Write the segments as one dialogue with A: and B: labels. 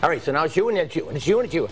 A: All right, so now it's you and it's you and it's you and it's you.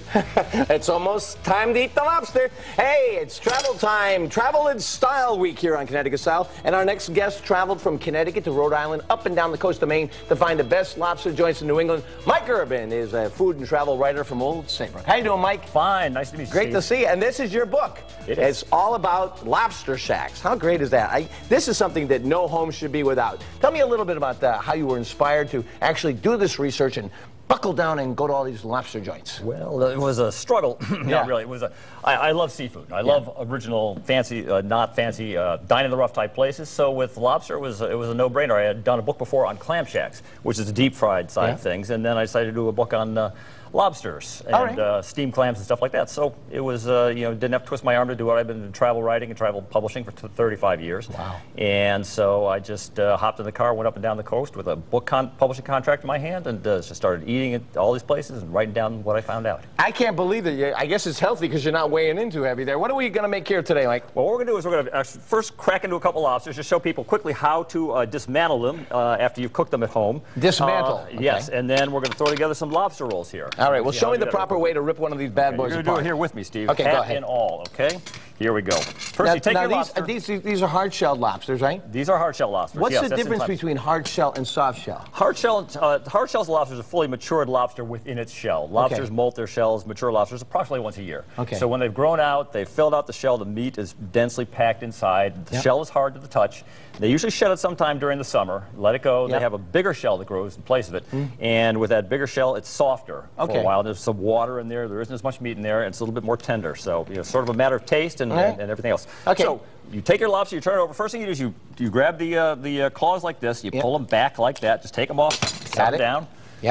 A: It's almost time to eat the lobster. Hey, it's travel time. Travel in Style Week here on Connecticut Style. And our next guest traveled from Connecticut to Rhode Island, up and down the coast of Maine to find the best lobster joints in New England. Mike Urban is a food and travel writer from Old Saybrook. How you doing, Mike?
B: Fine. Nice to meet you,
A: Great to see you. And this is your book.
B: It is.
A: It's all about lobster shacks. How great is that? This is something that no home should be without. Tell me a little bit about how you were inspired to actually do this research and buckle down and go to all these lobster joints.
B: Well, it was a struggle. Not really. It was I love seafood. I love original, fancy, not fancy, dine in the rough type places. So with lobster, it was a no-brainer. I had done a book before on clam shacks, which is the deep fried side of things, and then I decided to do a book on lobsters and steamed clams and stuff like that. So it was, didn't have to twist my arm to do it. I've been in travel writing and travel publishing for 35 years.
A: Wow.
B: And so I just hopped in the car, went up and down the coast with a book publishing contract in my hand, and just started eating at all these places and writing down what I found out.
A: I can't believe it. I guess it's healthy because you're not weighing in too heavy there. What are we going to make here today, Mike?
B: Well, what we're going to do is we're going to first crack into a couple lobsters, just show people quickly how to dismantle them after you've cooked them at home.
A: Dismantle? Okay.
B: Yes, and then we're going to throw together some lobster rolls here.
A: All right, well, show me the proper way to rip one of these bad boys
B: apart. You're going to do it here with me, Steve.
A: Okay, go ahead.
B: And all, okay? Here we go. First, you take your lobster.
A: These are hard-shelled lobsters, right?
B: These are hard-shell lobsters.
A: What's the difference between hard-shell and soft-shell?
B: Hard-shell lobsters are fully matured lobster within its shell. Lobsters molt their shells, mature lobsters, approximately once a year.
A: Okay.
B: So when they've grown out, they've filled out the shell, the meat is densely packed inside, the shell is hard to the touch. They usually shed it sometime during the summer, let it go, they have a bigger shell that grows in place of it, and with that bigger shell, it's softer for a while. There's some water in there isn't as much meat in there, and it's a little bit more tender, so sort of a matter of taste and everything else.
A: Okay.
B: So you take your lobster, you turn it over. First thing you do is you grab the claws like this, you pull them back like that, just take them off, set them down,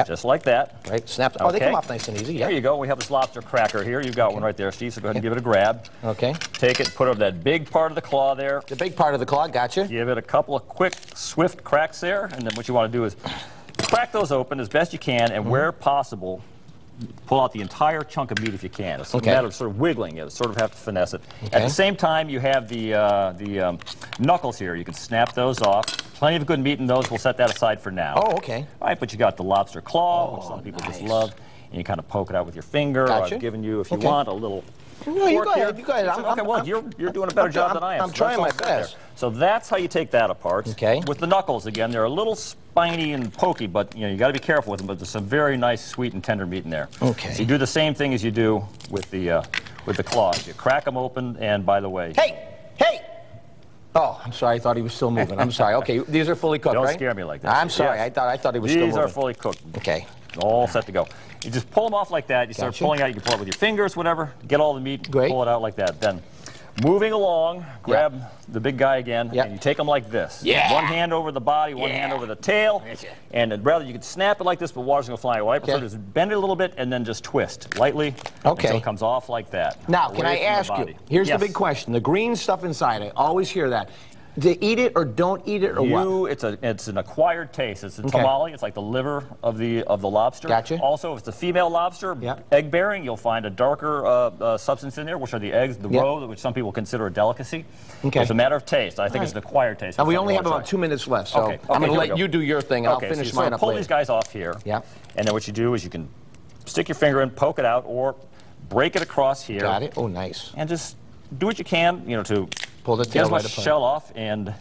B: just like that.
A: Right, snap. Oh, they come off nice and easy.
B: There you go. We have this lobster cracker here. You've got one right there, Steve, so go ahead and give it a grab.
A: Okay.
B: Take it, put over that big part of the claw there.
A: The big part of the claw, gotcha.
B: Give it a couple of quick, swift cracks there, and then what you want to do is crack those open as best you can, and where possible, pull out the entire chunk of meat if you can. It's a matter of sort of wiggling it. Sort of have to finesse it. At the same time, you have the knuckles here. You can snap those off. Plenty of good meat in those. We'll set that aside for now.
A: Oh, okay.
B: All right, but you got the lobster claw, which some people just love, and you kind of poke it out with your finger.
A: Gotcha.
B: I've given you, if you want, a little.
A: No, you go ahead. You go ahead.
B: Okay, well, you're doing a better job than I am.
A: I'm trying my best.
B: So that's how you take that apart.
A: Okay.
B: With the knuckles, again, they're a little spiny and pokey, but you got to be careful with them. But there's some very nice, sweet, and tender meat in there.
A: Okay.
B: So you do the same thing as you do with the claws. You crack them open, and by the way.
A: Hey! Oh, I'm sorry. I thought he was still moving. I'm sorry. Okay, these are fully cooked,
B: Don't
A: right?
B: scare me like that.
A: I'm sorry. I thought he was still moving.
B: These are fully cooked.
A: Okay.
B: All set to go. You just pull them off like that. You start pulling out. You can pull it with your fingers, whatever. Get all the meat. Pull it out like that. Then, moving along, grab the big guy again, and you take them like this. One hand over the body, one hand over the tail, and rather you could snap it like this, but water's going to fly. What I prefer is bend it a little bit and then just twist lightly until it comes off like that.
A: Now, can I ask you? Here's the big question: the green stuff inside. I always hear that. To eat it or don't eat it or what?
B: It's an acquired taste. It's a tamale. It's like the liver of the lobster.
A: Gotcha.
B: Also, if it's a female lobster, egg bearing, you'll find a darker substance in there, which are the eggs, the roe, which some people consider a delicacy.
A: Okay.
B: It's a matter of taste. I think it's an acquired taste.
A: And we only have about 2 minutes left, so I'm going to let you do your thing, and I'll finish mine up later.
B: Pull these guys off here. And then what you do is you can stick your finger in, poke it out, or break it across here.
A: Got it. Oh, nice.
B: And just do what you can, to
A: pull the tail
B: get as much shell off and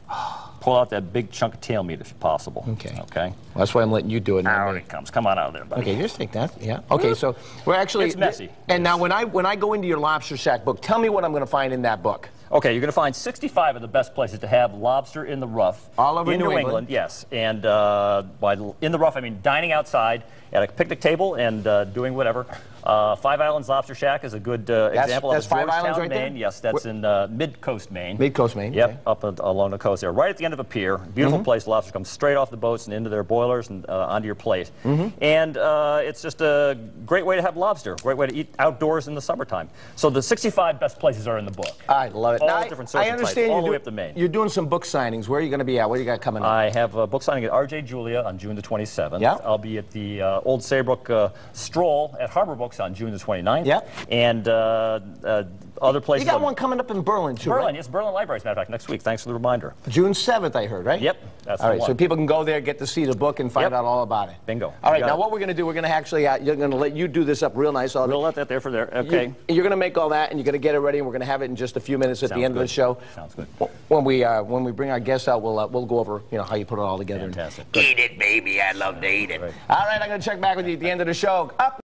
B: pull out that big chunk of tail meat if possible. Okay.
A: Well, that's why I'm letting you do it.
B: Now it comes. Come on out of there, buddy.
A: Okay, just take that. Okay, so we're actually.
B: It's messy.
A: And now when I go into your lobster shack book, tell me what I'm going to find in that book.
B: Okay, you're going to find 65 of the best places to have lobster in the rough.
A: All over
B: in New England, yes. And in the rough, I mean dining outside at a picnic table and doing whatever. Five Islands Lobster Shack is a good example.
A: That's Five Islands right
B: Maine.
A: there?
B: Yes, that's in Mid-Coast Maine.
A: Mid-Coast Maine.
B: Yep, up along the coast there. Right at the end of a pier. Beautiful place. Lobsters come straight off the boats and into their boilers and onto your plate. And it's just a great way to have lobster. Great way to eat outdoors in the summertime. So the 65 best places are in the book.
A: I love it.
B: All
A: now,
B: different
A: I understand
B: all the way up to Maine.
A: You're doing some book signings. Where are you going to be at? What do you got coming up?
B: I have a book signing at RJ Julia on June the 27th.
A: Yeah.
B: I'll be at the Old Saybrook Stroll at Harbor Books on June the 29th.
A: Yeah.
B: And other places.
A: You got one coming up in Berlin, too,
B: Berlin,
A: right?
B: yes, Berlin Library, as a matter of fact, next week. Thanks for the reminder.
A: June 7th, I heard, right?
B: Yep, that's
A: all
B: the
A: right,
B: one.
A: so people can go there, get to see the book, and find out all about it.
B: Bingo.
A: All right, now what we're going to do, we're going to actually, you're going to let you do this up real nice.
B: We'll let that there for there. Okay.
A: You're going to make all that, and you're going to get it ready, and we're going to have it in just a few minutes at the end of the show.
B: Sounds good.
A: When we bring our guests out, we'll go over how you put it all together.
B: Fantastic.
A: Eat it, baby. I love to eat it. All right, I'm going to check back with you at the end of the show. Up